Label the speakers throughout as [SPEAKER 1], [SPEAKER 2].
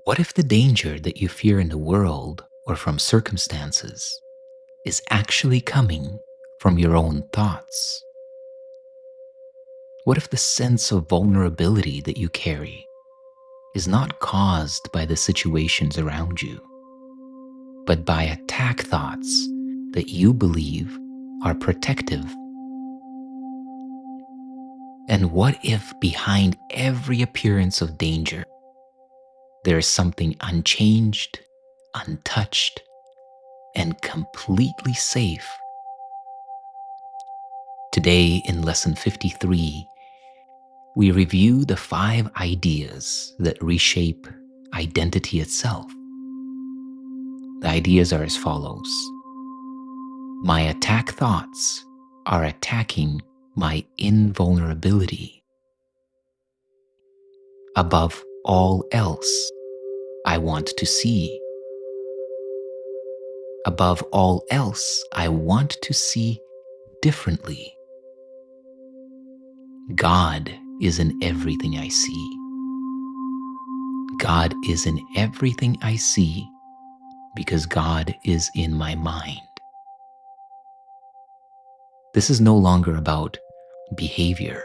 [SPEAKER 1] What if the danger that you fear in the world or from circumstances is actually coming from your own thoughts? What if the sense of vulnerability that you carry is not caused by the situations around you, but by attack thoughts that you believe are protective? And what if behind every appearance of danger, there is something unchanged, untouched, and completely safe? Today, in Lesson 53, we review the 5 ideas that reshape identity itself. The ideas are as follows. My attack thoughts are attacking my invulnerability. Above all else, I want to see. Above all else, I want to see differently. God is in everything I see. God is in everything I see because God is in my mind. This is no longer about behavior.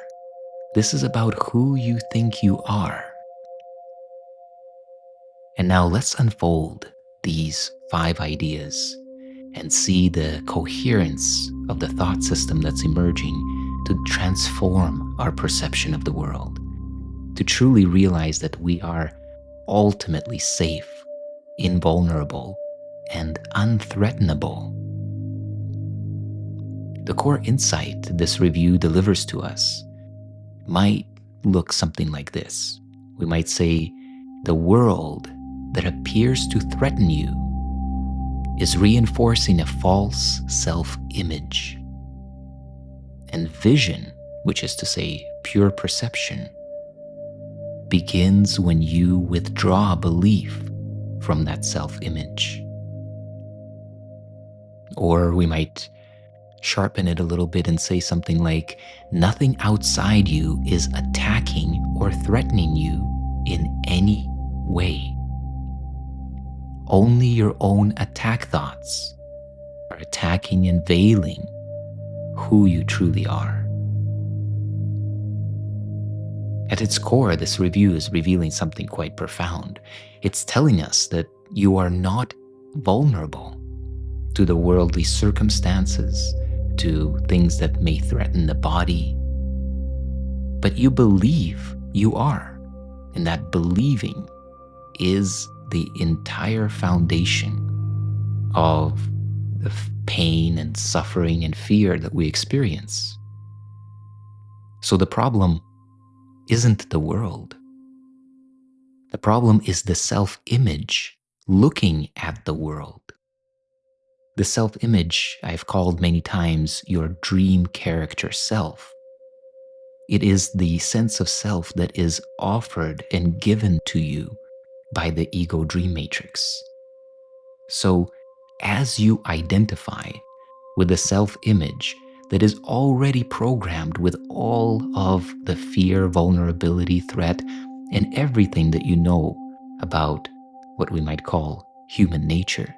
[SPEAKER 1] This is about who you think you are. And now let's unfold these 5 ideas and see the coherence of the thought system that's emerging to transform our perception of the world, to truly realize that we are ultimately safe, invulnerable, and unthreatenable. The core insight this review delivers to us might look something like this. We might say, the world that appears to threaten you is reinforcing a false self-image. And vision, which is to say pure perception, begins when you withdraw belief from that self-image. Or we might sharpen it a little bit and say something like, nothing outside you is attacking or threatening you in any way. Only your own attack thoughts are attacking and veiling who you truly are. At its core, this review is revealing something quite profound. It's telling us that you are not vulnerable to the worldly circumstances, to things that may threaten the body, but you believe you are, and that believing is the entire foundation of the pain and suffering and fear that we experience. So the problem isn't the world. The problem is the self-image looking at the world. The self-image I've called many times your dream character self. It is the sense of self that is offered and given to you by the ego dream matrix. So as you identify with the self-image that is already programmed with all of the fear, vulnerability, threat, and everything that you know about what we might call human nature,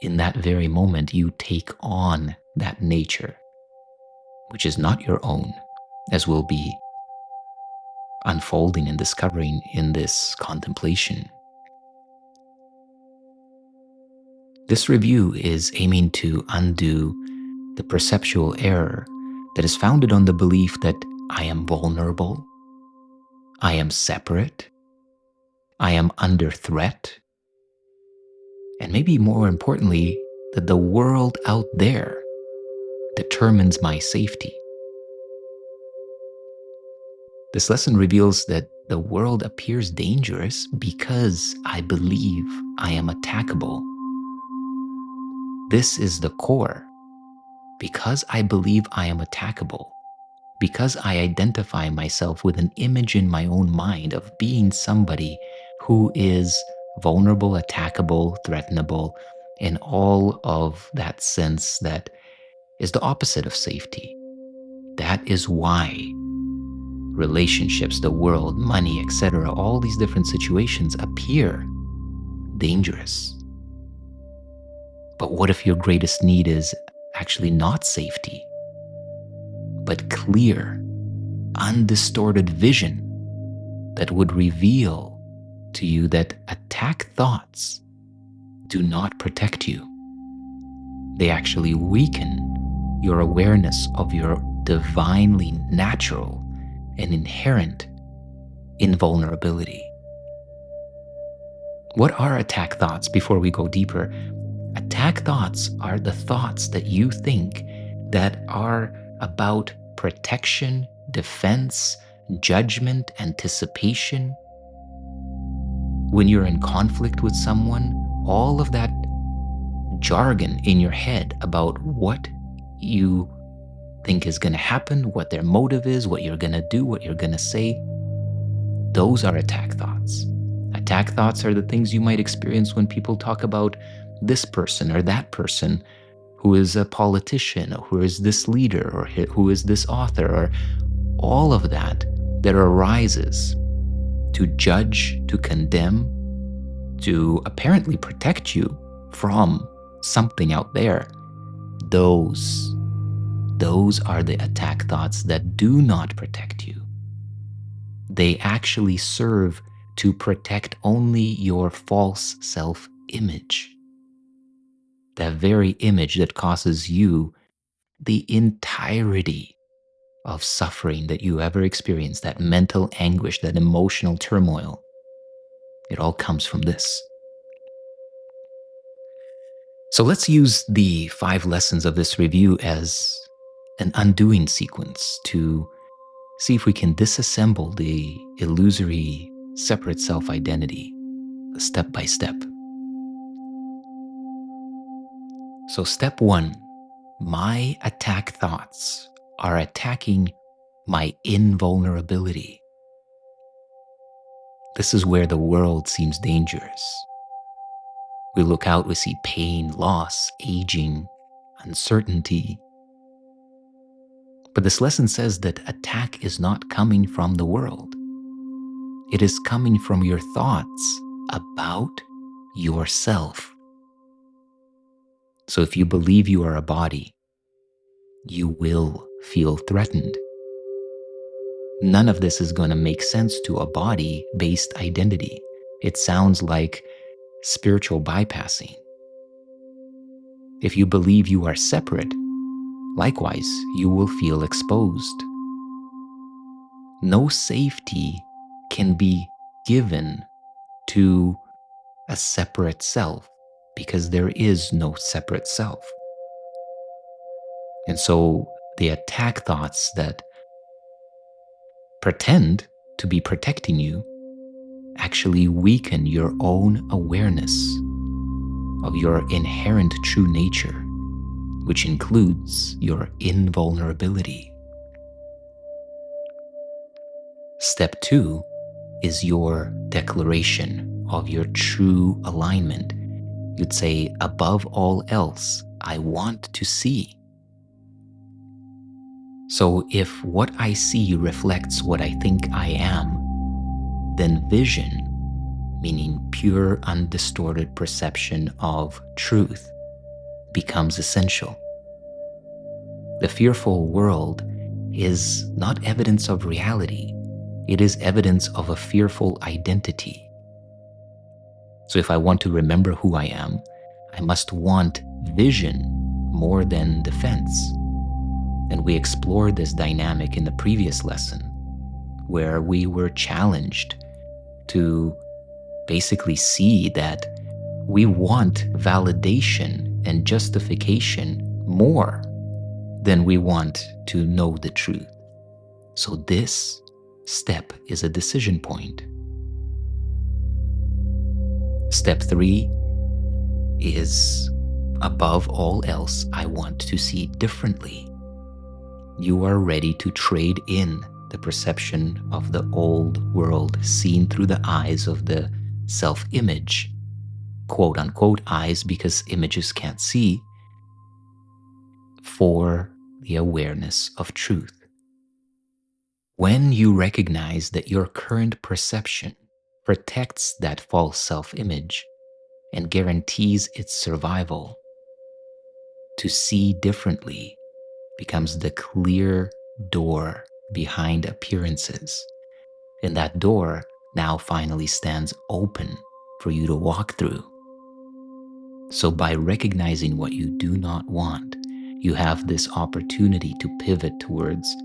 [SPEAKER 1] in that very moment you take on that nature, which is not your own, as we'll be unfolding and discovering in this contemplation. This review is aiming to undo the perceptual error that is founded on the belief that I am vulnerable, I am separate, I am under threat, and maybe more importantly, that the world out there determines my safety. This lesson reveals that the world appears dangerous because I believe I am attackable. This is the core. Because I believe I am attackable, because I identify myself with an image in my own mind of being somebody who is vulnerable, attackable, threatenable, and all of that sense that is the opposite of safety. That is why relationships, the world, money, etc., all these different situations appear dangerous. But what if your greatest need is actually not safety, but clear, undistorted vision that would reveal to you that attack thoughts do not protect you? They actually weaken your awareness of your divinely natural and inherent invulnerability. What are attack thoughts before we go deeper? Attack thoughts are the thoughts that you think that are about protection, defense, judgment, anticipation. When you're in conflict with someone, all of that jargon in your head about what you think is going to happen, what their motive is, what you're going to do, what you're going to say, those are attack thoughts. Attack thoughts are the things you might experience when people talk about this person or that person who is a politician, or who is this leader, or who is this author, or all of that arises to judge, to condemn, to apparently protect you from something out there. Those are the attack thoughts that do not protect you. They actually serve to protect only your false self-image. That very image that causes you the entirety of suffering that you ever experienced, that mental anguish, that emotional turmoil. It all comes from this. So let's use the 5 lessons of this review as an undoing sequence to see if we can disassemble the illusory separate self-identity step by step. So step 1, my attack thoughts are attacking my invulnerability. This is where the world seems dangerous. We look out, we see pain, loss, aging, uncertainty. But this lesson says that attack is not coming from the world. It is coming from your thoughts about yourself. So if you believe you are a body, you will feel threatened. None of this is going to make sense to a body-based identity. It sounds like spiritual bypassing. If you believe you are separate, likewise, you will feel exposed. No safety can be given to a separate self because there is no separate self. And so the attack thoughts that pretend to be protecting you actually weaken your own awareness of your inherent true nature, which includes your invulnerability. Step 2 is your declaration of your true alignment. You'd say, above all else, I want to see. So if what I see reflects what I think I am, then vision, meaning pure undistorted perception of truth, becomes essential. The fearful world is not evidence of reality. It is evidence of a fearful identity. So if I want to remember who I am, I must want vision more than defense. And we explored this dynamic in the previous lesson, where we were challenged to basically see that we want validation and justification more than we want to know the truth. So this step is a decision point. Step 3 is, above all else, I want to see differently. You are ready to trade in the perception of the old world seen through the eyes of the self-image, quote unquote eyes, because images can't see, for the awareness of truth. When you recognize that your current perception protects that false self-image and guarantees its survival, to see differently becomes the clear door behind appearances. And that door now finally stands open for you to walk through. So by recognizing what you do not want, you have this opportunity to pivot towards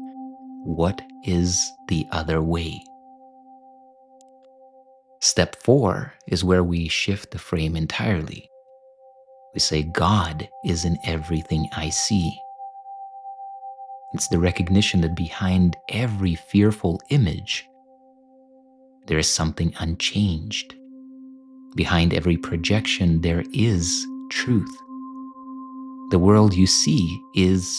[SPEAKER 1] what is the other way. Step 4 is where we shift the frame entirely. We say, God is in everything I see. It's the recognition that behind every fearful image, there is something unchanged. Behind every projection, there is truth. The world you see is,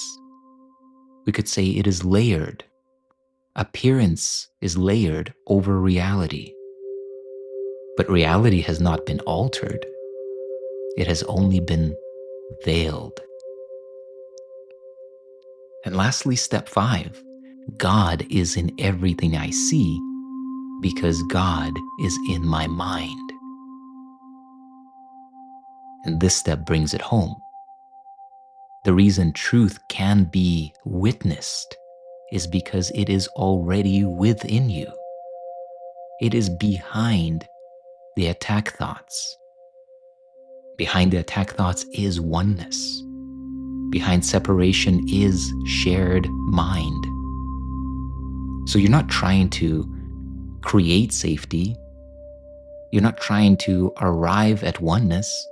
[SPEAKER 1] we could say, it is layered. Appearance is layered over reality. But reality has not been altered. It has only been veiled. And lastly, step 5, God is in everything I see because God is in my mind. And this step brings it home. The reason truth can be witnessed is because it is already within you. It is behind the attack thoughts. Behind the attack thoughts is oneness. Behind separation is shared mind. So you're not trying to create safety. You're not trying to arrive at oneness.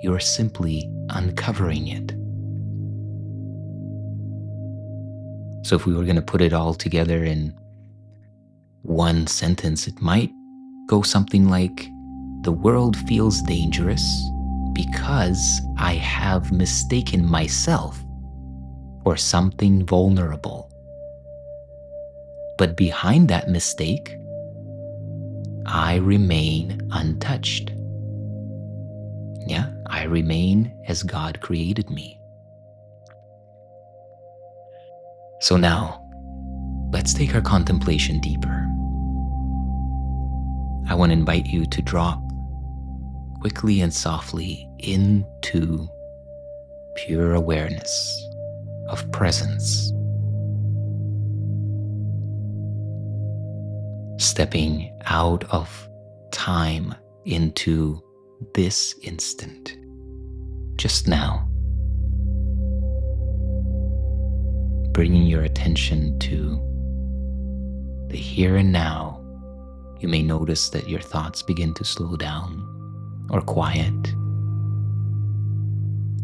[SPEAKER 1] You're simply uncovering it. So if we were going to put it all together in one sentence, it might go something like, the world feels dangerous because I have mistaken myself for something vulnerable. But behind that mistake, I remain untouched. Yeah, I remain as God created me. So now, let's take our contemplation deeper. I want to invite you to drop quickly and softly into pure awareness of presence. Stepping out of time into this instant, just now. Bringing your attention to the here and now. You may notice that your thoughts begin to slow down or quiet.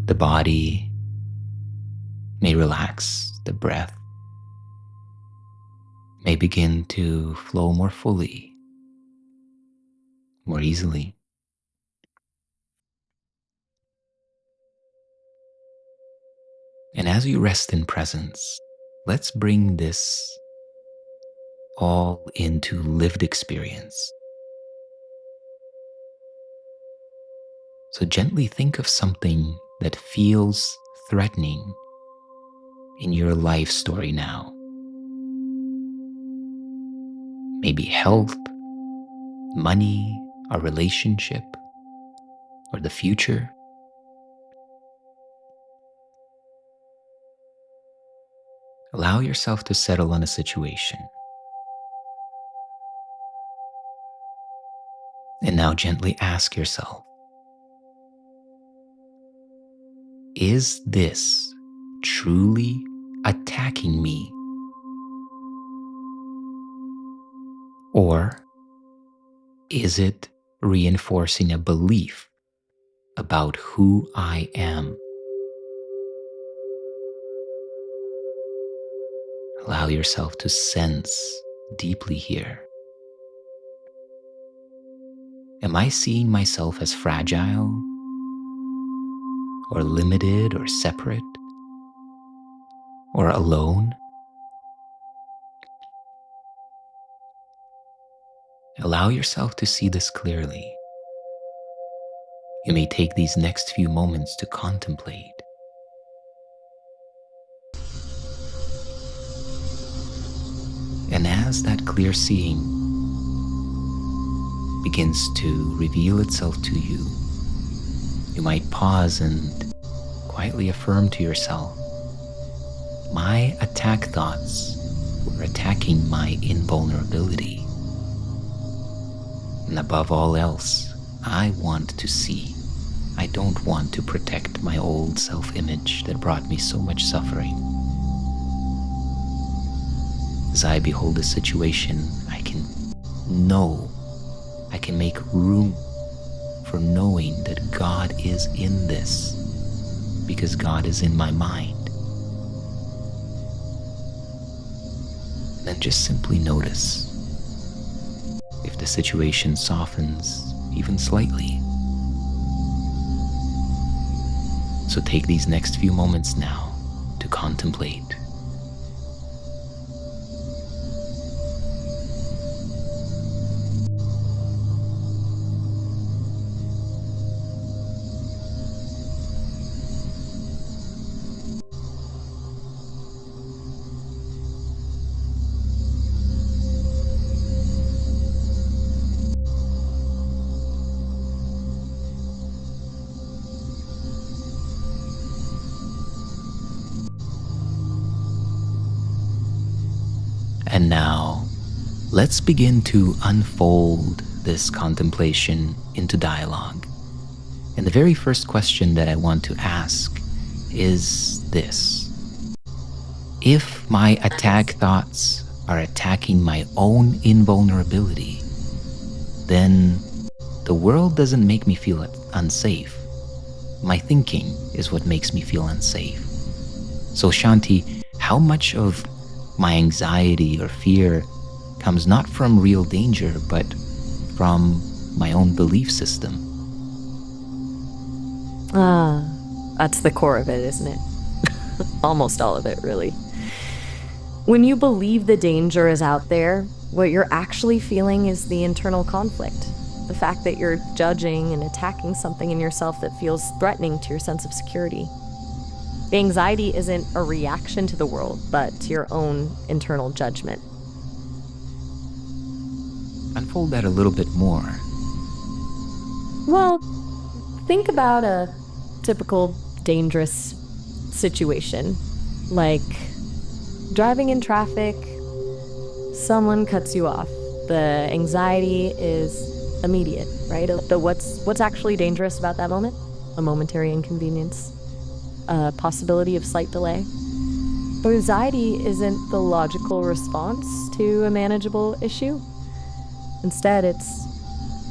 [SPEAKER 1] The body may relax, the breath may begin to flow more fully, more easily. And as you rest in presence, let's bring this all into lived experience. So gently think of something that feels threatening in your life story now. Maybe health, money, a relationship, or the future. Allow yourself to settle on a situation. And now gently ask yourself, is this truly attacking me? Or is it reinforcing a belief about who I am? Allow yourself to sense deeply here. Am I seeing myself as fragile, or limited, or separate, or alone? Allow yourself to see this clearly. You may take these next few moments to contemplate. And as that clear seeing begins to reveal itself to you, you might pause and quietly affirm to yourself, my attack thoughts were attacking my invulnerability. And above all else, I want to see. I don't want to protect my old self-image that brought me so much suffering. As I behold this situation, I can make room for knowing that God is in this, because God is in my mind. And then just simply notice if the situation softens even slightly. So take these next few moments now to contemplate. And now, let's begin to unfold this contemplation into dialogue. And the very first question that I want to ask is this. If my attack thoughts are attacking my own invulnerability, then the world doesn't make me feel unsafe. My thinking is what makes me feel unsafe. So Shanti, how much of my anxiety or fear comes not from real danger, but from my own belief system?
[SPEAKER 2] That's the core of it, isn't it? Almost all of it, really. When you believe the danger is out there, what you're actually feeling is the internal conflict. The fact that you're judging and attacking something in yourself that feels threatening to your sense of security. The anxiety isn't a reaction to the world, but to your own internal judgment.
[SPEAKER 1] Unfold that a little bit more.
[SPEAKER 2] Well, think about a typical dangerous situation, like driving in traffic, someone cuts you off. The anxiety is immediate, right? But what's actually dangerous about that moment? A momentary inconvenience. A possibility of slight delay. But anxiety isn't the logical response to a manageable issue. Instead, it's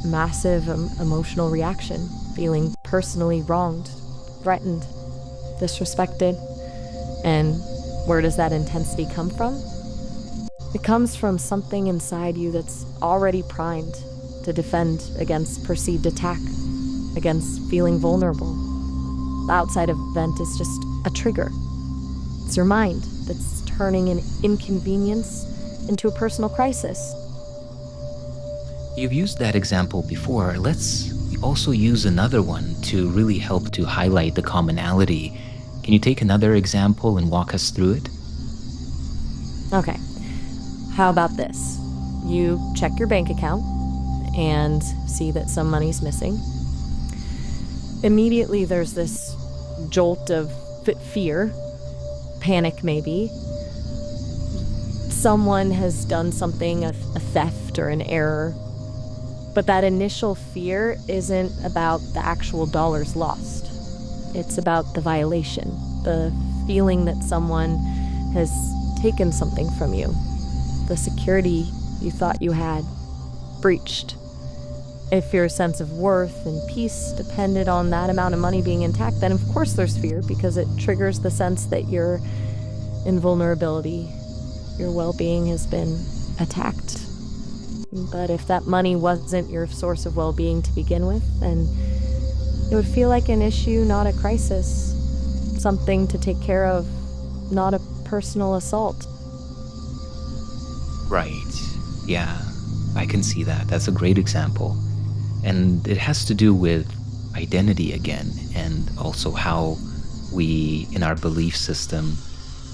[SPEAKER 2] massive emotional reaction, feeling personally wronged, threatened, disrespected. And where does that intensity come from? It comes from something inside you that's already primed to defend against perceived attack, against feeling vulnerable. The outside event is just a trigger. It's your mind that's turning an inconvenience into a personal crisis.
[SPEAKER 1] You've used that example before. Let's also use another one to really help to highlight the commonality. Can you take another example and walk us through it?
[SPEAKER 2] Okay. How about this? You check your bank account and see that some money's missing. Immediately there's this jolt of fear, panic maybe. Someone has done something, a theft or an error. But that initial fear isn't about the actual dollars lost. It's about the violation, the feeling that someone has taken something from you, the security you thought you had breached. If your sense of worth and peace depended on that amount of money being intact, then of course there's fear, because it triggers the sense that your invulnerability, your well-being has been attacked. But if that money wasn't your source of well-being to begin with, then it would feel like an issue, not a crisis. Something to take care of, not a personal assault.
[SPEAKER 1] Right. Yeah, I can see that. That's a great example. And it has to do with identity again, and also how we, in our belief system,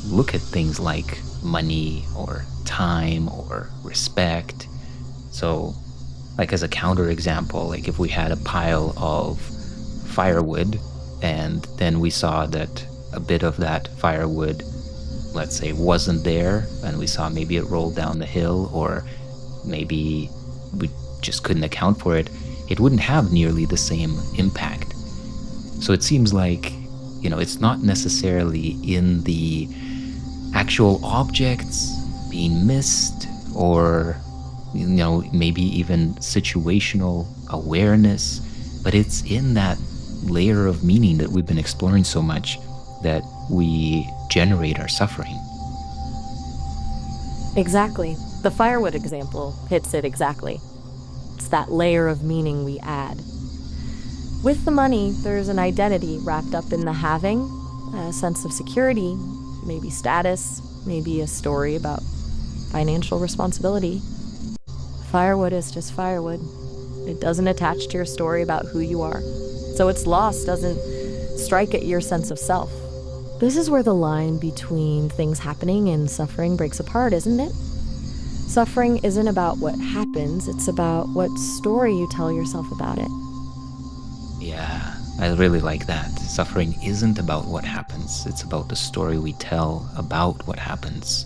[SPEAKER 1] look at things like money or time or respect. So, like as a counterexample, like if we had a pile of firewood and then we saw that a bit of that firewood, let's say, wasn't there, and we saw maybe it rolled down the hill, or maybe we just couldn't account for it, it wouldn't have nearly the same impact. So it seems like, it's not necessarily in the actual objects being missed, or maybe even situational awareness, but it's in that layer of meaning that we've been exploring so much that we generate our suffering.
[SPEAKER 2] Exactly. The firewood example hits it exactly. It's that layer of meaning we add. With the money, there's an identity wrapped up in the having, a sense of security, maybe status, maybe a story about financial responsibility. Firewood is just firewood. It doesn't attach to your story about who you are. So its loss doesn't strike at your sense of self. This is where the line between things happening and suffering breaks apart, isn't it? Suffering isn't about what happens, it's about what story you tell yourself about it.
[SPEAKER 1] Yeah, I really like that. Suffering isn't about what happens, it's about the story we tell about what happens.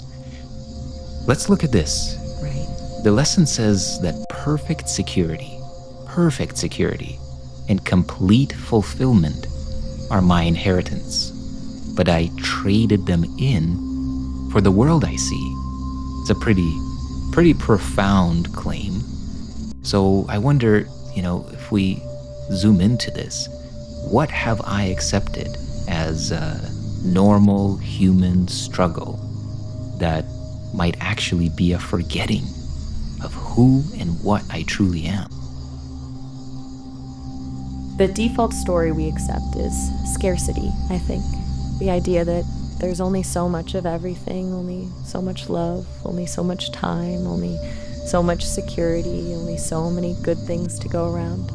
[SPEAKER 1] Let's look at this.
[SPEAKER 2] Right.
[SPEAKER 1] The lesson says that perfect security, and complete fulfillment are my inheritance, but I traded them in for the world I see. It's a pretty profound claim. So I wonder, if we zoom into this, what have I accepted as a normal human struggle that might actually be a forgetting of who and what I truly am?
[SPEAKER 2] The default story we accept is scarcity, I think. The idea that there's only so much of everything, only so much love, only so much time, only so much security, only so many good things to go around.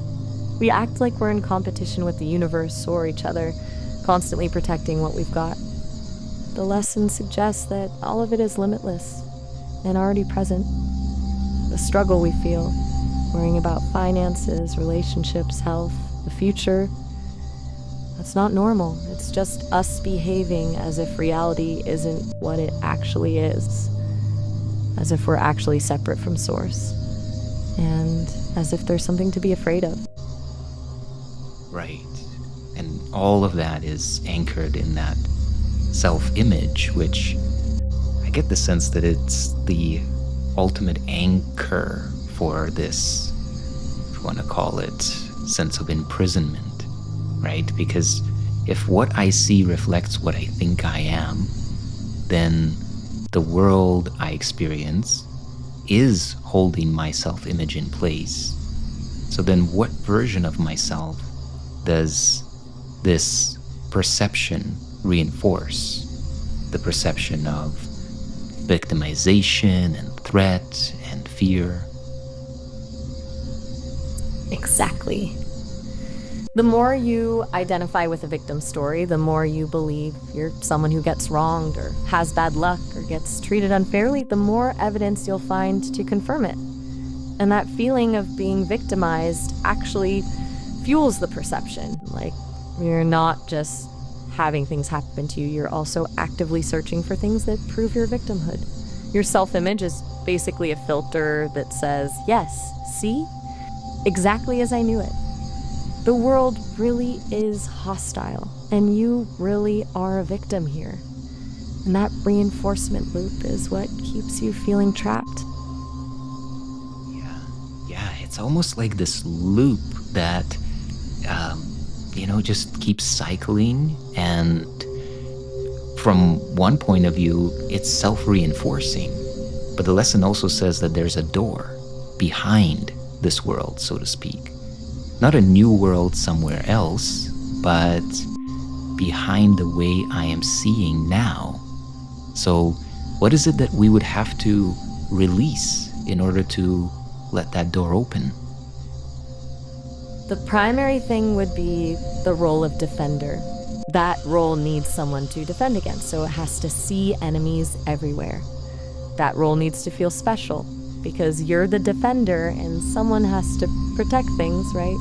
[SPEAKER 2] We act like we're in competition with the universe or each other, constantly protecting what we've got. The lesson suggests that all of it is limitless and already present. The struggle we feel, worrying about finances, relationships, health, the future, that's not normal. It's just us behaving as if reality isn't what it actually is, as if we're actually separate from Source, and as if there's something to be afraid of.
[SPEAKER 1] Right. And all of that is anchored in that self-image, which I get the sense that it's the ultimate anchor for this, if you want to call it, sense of imprisonment, right? Because if what I see reflects what I think I am, then the world I experience is holding my self-image in place. So then what version of myself does this perception reinforce? The perception of victimization and threat and fear.
[SPEAKER 2] Exactly. The more you identify with a victim story, the more you believe you're someone who gets wronged or has bad luck or gets treated unfairly, the more evidence you'll find to confirm it. And that feeling of being victimized actually fuels the perception. Like, you're not just having things happen to you, you're also actively searching for things that prove your victimhood. Your self-image is basically a filter that says, yes, see? Exactly as I knew it. The world really is hostile, and you really are a victim here. And that reinforcement loop is what keeps you feeling trapped.
[SPEAKER 1] Yeah, it's almost like this loop that, just keeps cycling, and from one point of view, it's self-reinforcing. But the lesson also says that there's a door behind this world, so to speak. Not a new world somewhere else, but behind the way I am seeing now. So what is it that we would have to release in order to let that door open?
[SPEAKER 2] The primary thing would be the role of defender. That role needs someone to defend against, so it has to see enemies everywhere. That role needs to feel special because you're the defender and someone has to protect things, right?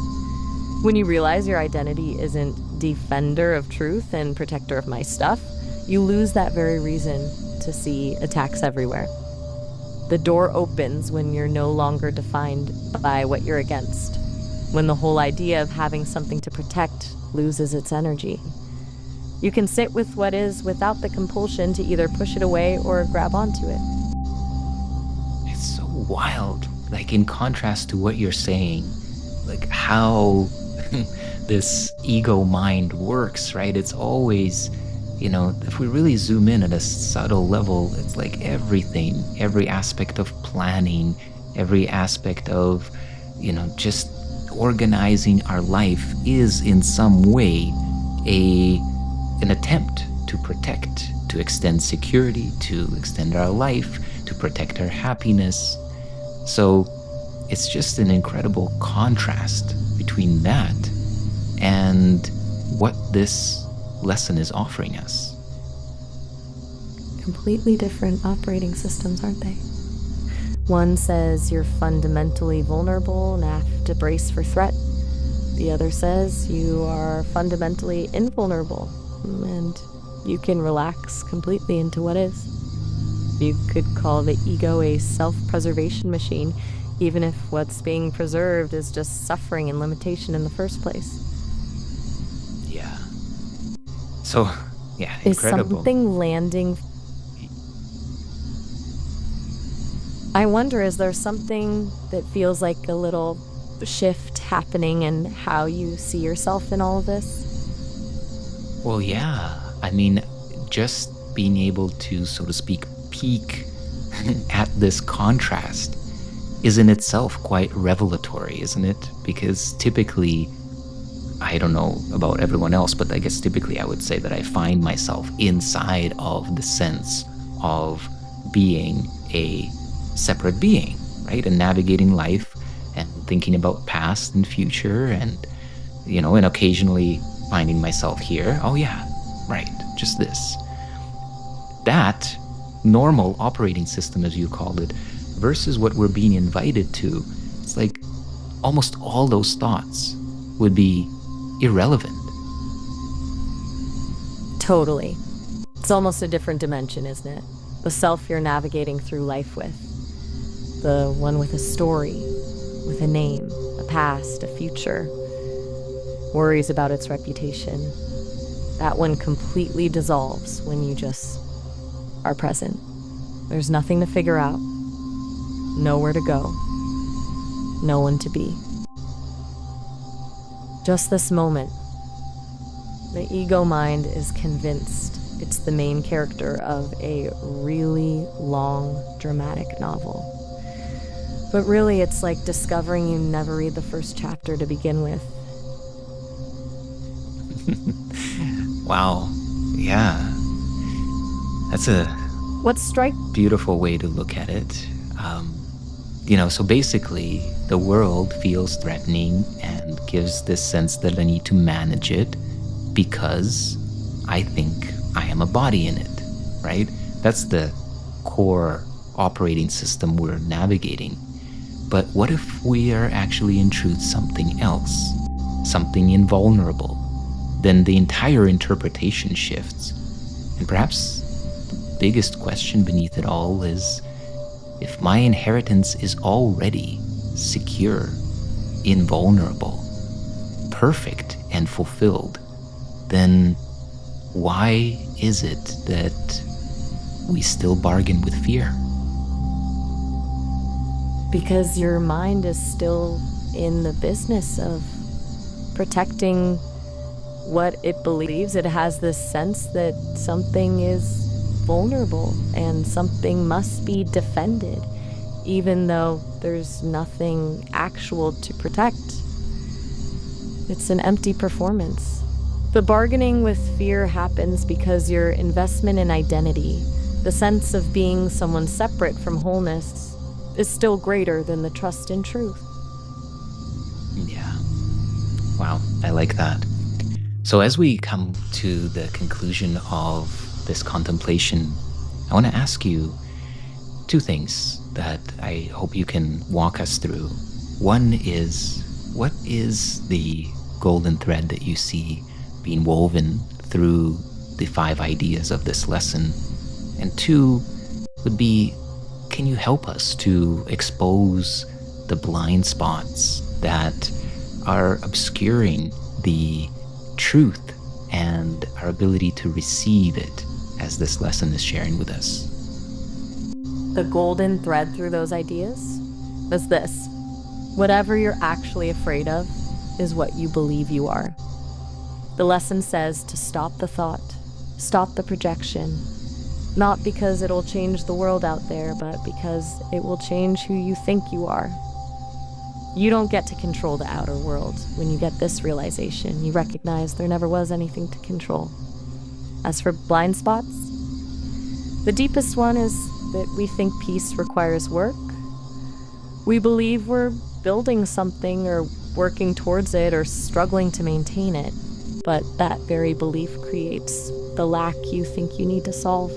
[SPEAKER 2] When you realize your identity isn't defender of truth and protector of my stuff, you lose that very reason to see attacks everywhere. The door opens when you're no longer defined by what you're against, when the whole idea of having something to protect loses its energy. You can sit with what is without the compulsion to either push it away or grab onto it.
[SPEAKER 1] It's so wild, like in contrast to what you're saying, like how this ego mind works, right? It's always, if we really zoom in at a subtle level, it's like everything, every aspect of planning, every aspect of, just organizing our life is in some way an attempt to protect, to extend security, to extend our life, to protect our happiness. So it's just an incredible contrast between that and what this lesson is offering us.
[SPEAKER 2] Completely different operating systems, aren't they? One says you're fundamentally vulnerable and have to brace for threat. The other says you are fundamentally invulnerable and you can relax completely into what is. You could call the ego a self-preservation machine, even if what's being preserved is just suffering and limitation in the first place.
[SPEAKER 1] Yeah. So, yeah, incredible.
[SPEAKER 2] Is something landing? I wonder, is there something that feels like a little shift happening in how you see yourself in all of this?
[SPEAKER 1] Well, yeah. I mean, just being able to, so to speak, peek at this contrast is in itself quite revelatory, isn't it? Because typically, I don't know about everyone else, but I guess typically I would say that I find myself inside of the sense of being a separate being, right? And navigating life and thinking about past and future and, and occasionally finding myself here. Oh yeah, right, just this. That normal operating system, as you called it, versus what we're being invited to, it's like almost all those thoughts would be irrelevant.
[SPEAKER 2] Totally. It's almost a different dimension, isn't it? The self you're navigating through life with. The one with a story, with a name, a past, a future. Worries about its reputation. That one completely dissolves when you just are present. There's nothing to figure out. Nowhere to go. No one to be. Just this moment. The ego mind is convinced it's the main character of a really long, dramatic novel. But really, it's like discovering you never read the first chapter to begin with.
[SPEAKER 1] Wow. Yeah. That's a beautiful way to look at it. So basically, the world feels threatening and gives this sense that I need to manage it because I think I am a body in it, right? That's the core operating system we're navigating. But what if we are actually in truth something else, something invulnerable? Then the entire interpretation shifts. And perhaps the biggest question beneath it all is, if my inheritance is already secure, invulnerable, perfect and fulfilled, then why is it that we still bargain with fear?
[SPEAKER 2] Because your mind is still in the business of protecting what it believes. It has this sense that something is vulnerable and something must be defended, even though there's nothing actual to protect. It's an empty performance. The bargaining with fear happens because your investment in identity, the sense of being someone separate from wholeness, is still greater than the trust in truth.
[SPEAKER 1] Yeah. Wow, I like that. So as we come to the conclusion of this contemplation, I want to ask you, two things that I hope you can walk us through. One is, what is the golden thread that you see being woven through the 5 ideas of this lesson? And two would be, can you help us to expose the blind spots that are obscuring the truth and our ability to receive it as this lesson is sharing with us?
[SPEAKER 2] The golden thread through those ideas is this: whatever you're actually afraid of is what you believe you are. The lesson says to stop the thought, stop the projection, not because it'll change the world out there, but because it will change who you think you are. You don't get to control the outer world. When you get this realization, you recognize there never was anything to control. As for blind spots, the deepest one is that we think peace requires work. We believe we're building something or working towards it or struggling to maintain it, but that very belief creates the lack you think you need to solve.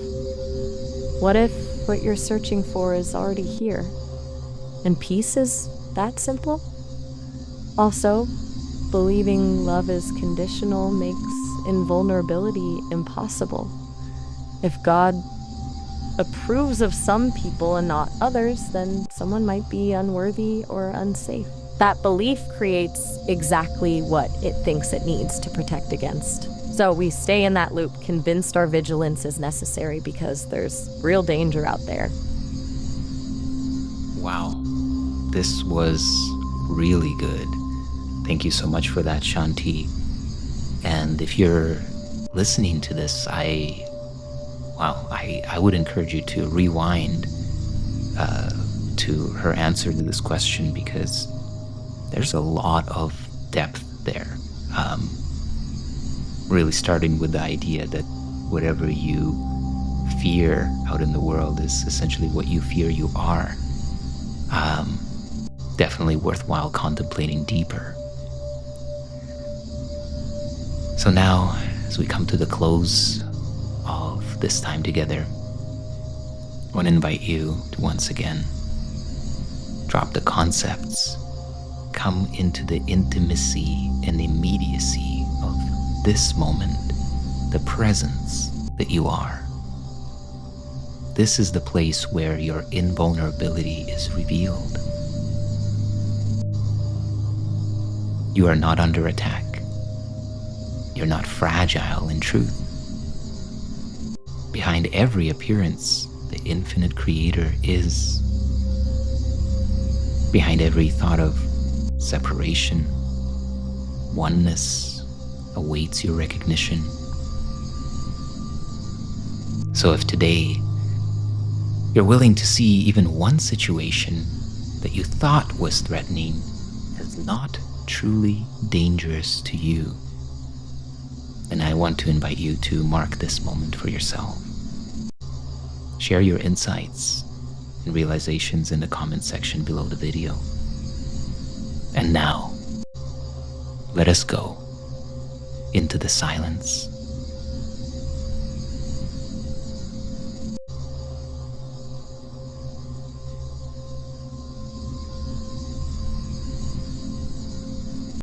[SPEAKER 2] What if what you're searching for is already here, and peace is that simple? Also, believing love is conditional makes invulnerability impossible. If God approves of some people and not others, then someone might be unworthy or unsafe. That belief creates exactly what it thinks it needs to protect against. So we stay in that loop, convinced our vigilance is necessary because there's real danger out there.
[SPEAKER 1] Wow, this was really good. Thank you so much for that, Shanti. And if you're listening to this, I would encourage you to rewind to her answer to this question, because there's a lot of depth there. Really starting with the idea that whatever you fear out in the world is essentially what you fear you are. Definitely worthwhile contemplating deeper. So now, as we come to the close of this time together, I want to invite you to once again drop the concepts, come into the intimacy and immediacy of this moment, the presence that you are. This is the place where your invulnerability is revealed. You are not under attack. You're not fragile in truth. Behind every appearance, the infinite creator is. Behind every thought of separation, oneness awaits your recognition. So if today you're willing to see even one situation that you thought was threatening as not truly dangerous to you, then I want to invite you to mark this moment for yourself. Share your insights and realizations in the comment section below the video. And now, let us go into the silence.